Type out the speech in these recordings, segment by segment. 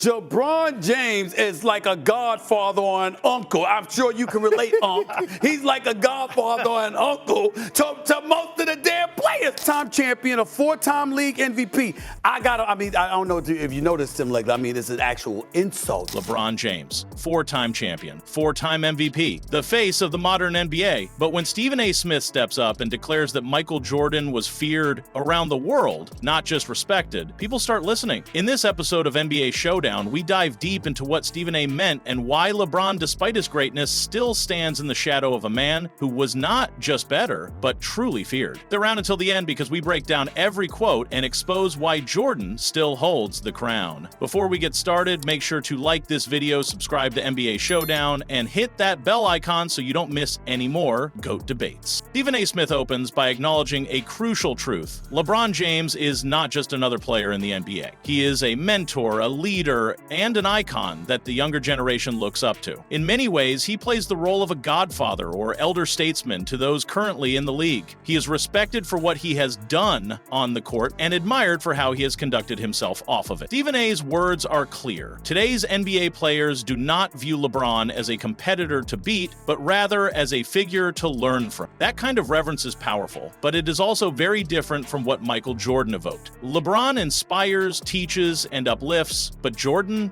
LeBron James is like a godfather or an uncle. I'm sure you can relate, Unc. He's like a godfather or an uncle to most of the damn players. Time champion, a four-time league MVP. I don't know if you noticed him like that. I mean, this is actual insult. LeBron James, four-time champion, four-time MVP, the face of the modern NBA. But when Stephen A. Smith steps up and declares that Michael Jordan was feared around the world, not just respected, people start listening. In this episode of NBA Showdown, we dive deep into what Stephen A. meant and why LeBron, despite his greatness, still stands in the shadow of a man who was not just better, but truly feared. They're around until the end because we break down every quote and expose why Jordan still holds the crown. Before we get started, make sure to like this video, subscribe to NBA Showdown, and hit that bell icon so you don't miss any more GOAT debates. Stephen A. Smith opens by acknowledging a crucial truth. LeBron James is not just another player in the NBA. He is a mentor, a leader, and an icon that the younger generation looks up to. In many ways, he plays the role of a godfather or elder statesman to those currently in the league. He is respected for what he has done on the court and admired for how he has conducted himself off of it. Stephen A.'s words are clear. Today's NBA players do not view LeBron as a competitor to beat, but rather as a figure to learn from. That kind of reverence is powerful, but it is also very different from what Michael Jordan evoked. LeBron inspires, teaches, and uplifts, but Jordan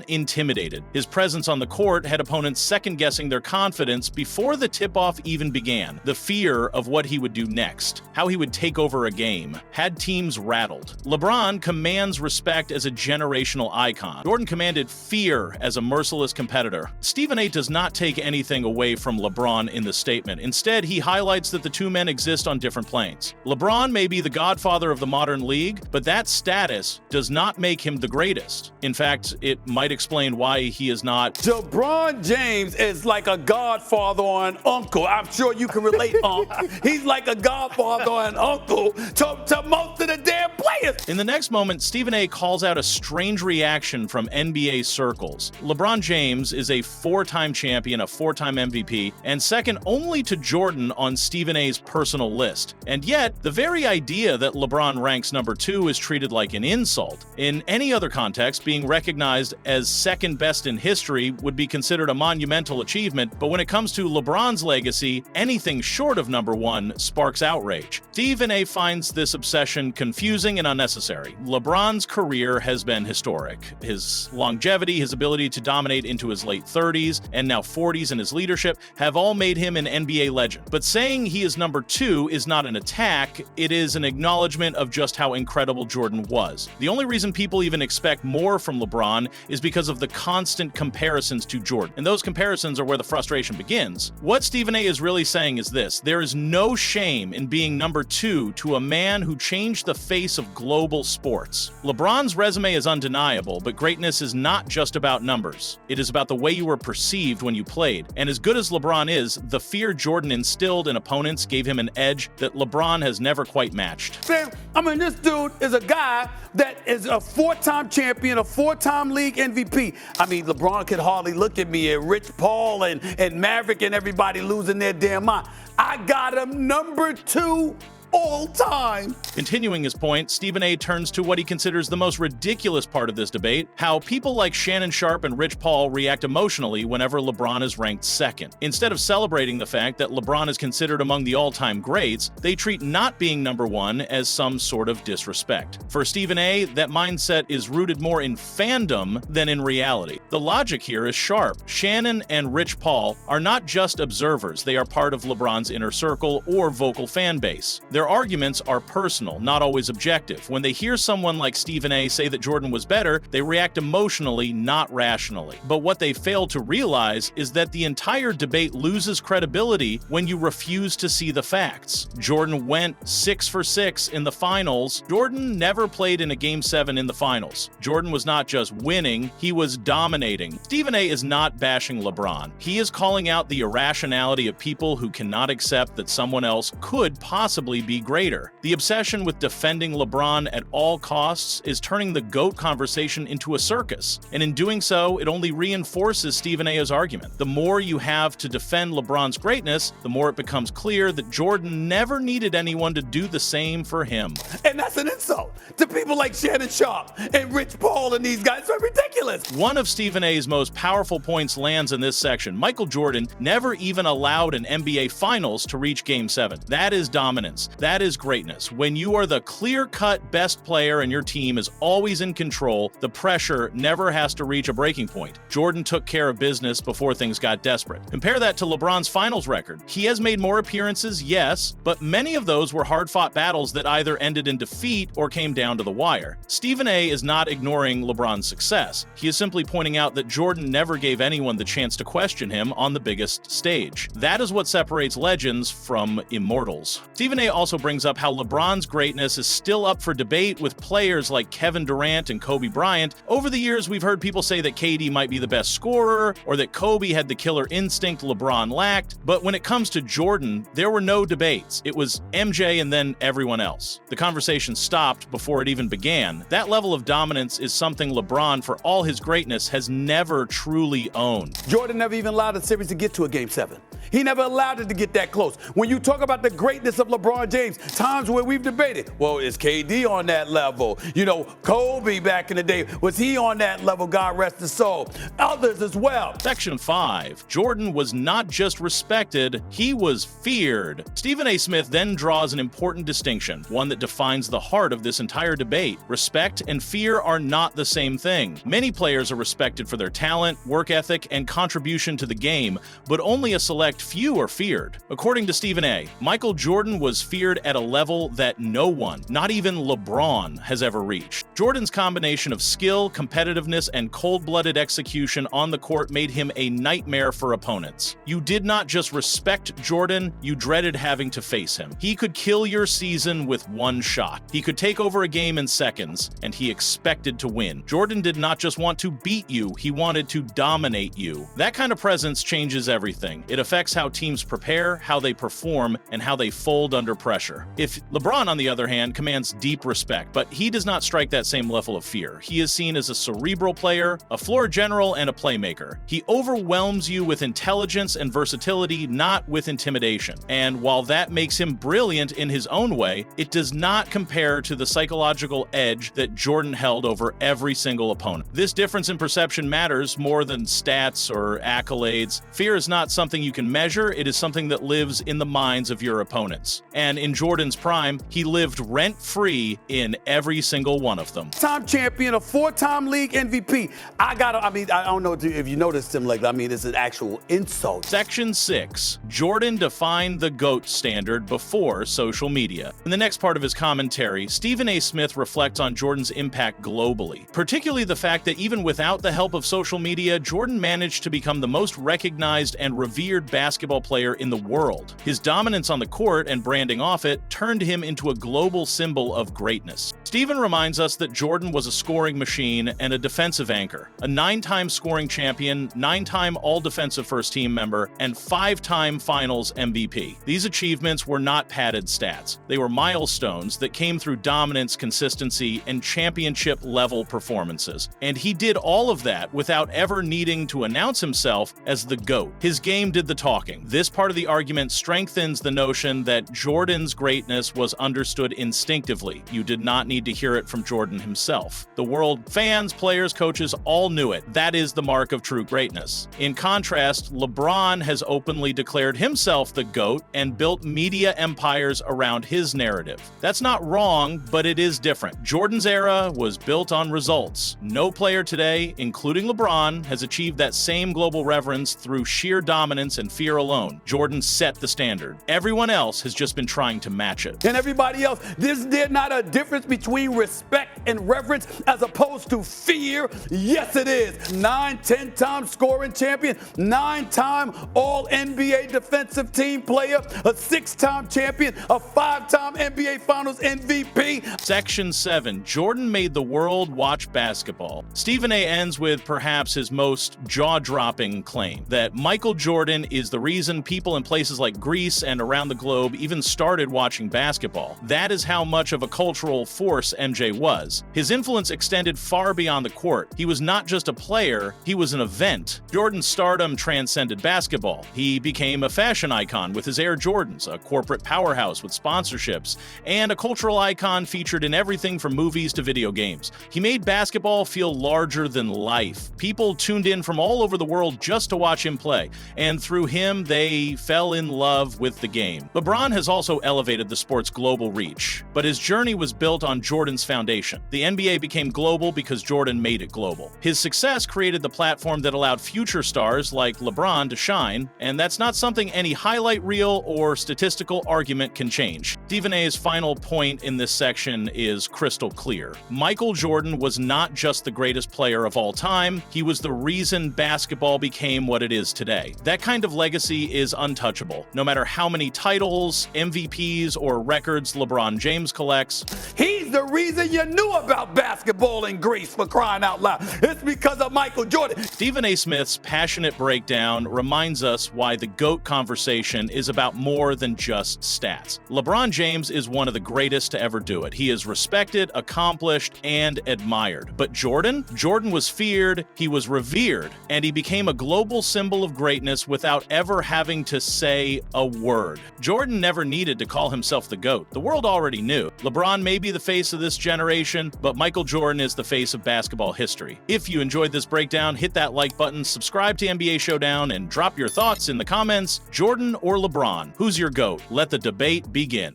intimidated. His presence on the court had opponents second-guessing their confidence before the tip-off even began. The fear of what he would do next, how he would take over a game, had teams rattled. LeBron commands respect as a generational icon. Jordan commanded fear as a merciless competitor. Stephen A. does not take anything away from LeBron in the statement. Instead, he highlights that the two men exist on different planes. LeBron may be the godfather of the modern league, but that status does not make him the greatest. In fact, it might explain why he is not. LeBron James is like a godfather or an uncle. I'm sure you can relate, Unc. He's like a godfather or an uncle to most of the damn players. In the next moment, Stephen A. calls out a strange reaction from NBA circles. LeBron James is a four-time champion, a four-time MVP, and second only to Jordan on Stephen A.'s personal list. And yet, the very idea that LeBron ranks number 2 is treated like an insult. In any other context, being recognized as second best in history would be considered a monumental achievement, but when it comes to LeBron's legacy, anything short of number 1 sparks outrage. Stephen A. finds this obsession confusing and unnecessary. LeBron's career has been historic. His longevity, his ability to dominate into his late 30s and now 40s in his leadership have all made him an NBA legend. But saying he is number 2 is not an attack, it is an acknowledgement of just how incredible Jordan was. The only reason people even expect more from LeBron is because of the constant comparisons to Jordan. And those comparisons are where the frustration begins. What Stephen A. is really saying is this: there is no shame in being number 2 to a man who changed the face of global sports. LeBron's resume is undeniable, but greatness is not just about numbers. It is about the way you were perceived when you played. And as good as LeBron is, the fear Jordan instilled in opponents gave him an edge that LeBron has never quite matched. Man, I mean, this dude is a guy that is a four-time champion, a four-time league MVP. I mean, LeBron could hardly look at me and Rich Paul and Maverick and everybody losing their damn mind. I got him number 2 all time. Continuing his point, Stephen A. turns to what he considers the most ridiculous part of this debate: how people like Shannon Sharpe and Rich Paul react emotionally whenever LeBron is ranked second. Instead of celebrating the fact that LeBron is considered among the all-time greats, they treat not being number 1 as some sort of disrespect. For Stephen A., that mindset is rooted more in fandom than in reality. The logic here is sharp. Shannon and Rich Paul are not just observers, they are part of LeBron's inner circle or vocal fan base. Their arguments are personal, not always objective. When they hear someone like Stephen A. say that Jordan was better, they react emotionally, not rationally. But what they fail to realize is that the entire debate loses credibility when you refuse to see the facts. Jordan went 6 for 6 in the finals. Jordan never played in a Game 7 in the finals. Jordan was not just winning, he was dominating. Stephen A. is not bashing LeBron. He is calling out the irrationality of people who cannot accept that someone else could possibly be greater. The obsession with defending LeBron at all costs is turning the GOAT conversation into a circus, and in doing so, it only reinforces Stephen A's argument. The more you have to defend LeBron's greatness, the more it becomes clear that Jordan never needed anyone to do the same for him. And that's an insult to people like Shannon Sharp and Rich Paul and these guys. It's ridiculous. One of Stephen A's most powerful points lands in this section. Michael Jordan never even allowed an NBA Finals to reach Game 7. That is dominance. That is greatness. When you are the clear-cut best player and your team is always in control, the pressure never has to reach a breaking point. Jordan took care of business before things got desperate. Compare that to LeBron's Finals record. He has made more appearances, yes, but many of those were hard-fought battles that either ended in defeat or came down to the wire. Stephen A is not ignoring LeBron's success. He is simply pointing out that Jordan never gave anyone the chance to question him on the biggest stage. That is what separates legends from immortals. Stephen A also brings up how LeBron's greatness is still up for debate with players like Kevin Durant and Kobe Bryant. Over the years, we've heard people say that KD might be the best scorer or that Kobe had the killer instinct LeBron lacked, but when it comes to Jordan, there were no debates. It was MJ and then everyone else. The conversation stopped before it even began. That level of dominance is something LeBron, for all his greatness, has never truly owned. Jordan never even allowed the series to get to a Game 7. He never allowed it to get that close. When you talk about the greatness of LeBron James, times where we've debated, well, is KD on that level? You know, Kobe back in the day, was he on that level? God rest his soul. Others as well. Section 5. Jordan was not just respected, he was feared. Stephen A. Smith then draws an important distinction, one that defines the heart of this entire debate. Respect and fear are not the same thing. Many players are respected for their talent, work ethic, and contribution to the game, but only a select few are feared. According to Stephen A., Michael Jordan was feared at a level that no one, not even LeBron, has ever reached. Jordan's combination of skill, competitiveness, and cold-blooded execution on the court made him a nightmare for opponents. You did not just respect Jordan, you dreaded having to face him. He could kill your season with one shot. He could take over a game in seconds, and he expected to win. Jordan did not just want to beat you, he wanted to dominate you. That kind of presence changes everything. It affects how teams prepare, how they perform, and how they fold under pressure. If LeBron, on the other hand, commands deep respect, but he does not strike that same level of fear. He is seen as a cerebral player, a floor general, and a playmaker. He overwhelms you with intelligence and versatility, not with intimidation. And while that makes him brilliant in his own way, it does not compare to the psychological edge that Jordan held over every single opponent. This difference in perception matters more than stats or accolades. Fear is not something you can measure, it is something that lives in the minds of your opponents. And in Jordan's prime, he lived rent-free in every single one of them. Time champion, a 4-time league MVP. I don't know if you noticed him like that. I mean, it's an actual insult. Section 6. Jordan defined the GOAT standard before social media. In the next part of his commentary, Stephen A. Smith reflects on Jordan's impact globally, particularly the fact that even without the help of social media, Jordan managed to become the most recognized and revered basketball player in the world. His dominance on the court and branding off it turned him into a global symbol of greatness. Stephen reminds us that Jordan was a scoring machine and a defensive anchor, a 9-time scoring champion, 9-time all-defensive first-team member, and 5-time finals MVP. These achievements were not padded stats. They were milestones that came through dominance, consistency, and championship-level performances. And he did all of that without ever needing to announce himself as the GOAT. His game did the talking. This part of the argument strengthens the notion that Jordan's greatness was understood instinctively. You did not need to hear it from Jordan himself. The world, fans, players, coaches, all knew it. That is the mark of true greatness. In contrast, LeBron has openly declared himself the GOAT and built media empires around his narrative. That's not wrong, but it is different. Jordan's era was built on results. No player today, including LeBron, has achieved that same global reverence through sheer dominance and fear alone. Jordan set the standard. Everyone else has just been trying to match it. And everybody else, there's not a difference between respect and reverence as opposed to fear. Yes, it is. 10-time scoring champion, 9-time All-NBA defensive team player, a 6-time champion, a 5-time NBA Finals MVP. Section 7. Jordan made the world watch basketball. Stephen A. ends with perhaps his most jaw-dropping claim that Michael Jordan is the reason people in places like Greece and around the globe even started started watching basketball. That is how much of a cultural force MJ was. His influence extended far beyond the court. He was not just a player, he was an event. Jordan's stardom transcended basketball. He became a fashion icon with his Air Jordans, a corporate powerhouse with sponsorships, and a cultural icon featured in everything from movies to video games. He made basketball feel larger than life. People tuned in from all over the world just to watch him play, and through him, they fell in love with the game. LeBron has also elevated the sport's global reach, but his journey was built on Jordan's foundation. The NBA became global because Jordan made it global. His success created the platform that allowed future stars like LeBron to shine, and that's not something any highlight reel or statistical argument can change. Stephen A's final point in this section is crystal clear. Michael Jordan was not just the greatest player of all time, he was the reason basketball became what it is today. That kind of legacy is untouchable. No matter how many titles, MVPs, or records LeBron James collects, he's the reason you knew about basketball in Greece, for crying out loud. It's because of Michael Jordan. Stephen A. Smith's passionate breakdown reminds us why the GOAT conversation is about more than just stats. LeBron James is one of the greatest to ever do it. He is respected, accomplished, and admired. But Jordan was feared, he was revered, and he became a global symbol of greatness without ever having to say a word. Jordan never needed to call himself the GOAT. The world already knew. LeBron may be the face of this generation, but Michael Jordan is the face of basketball history. If you enjoyed this breakdown, hit that like button, subscribe to NBA Showdown, and drop your thoughts in the comments. Jordan or LeBron? Who's your GOAT? Let the debate begin.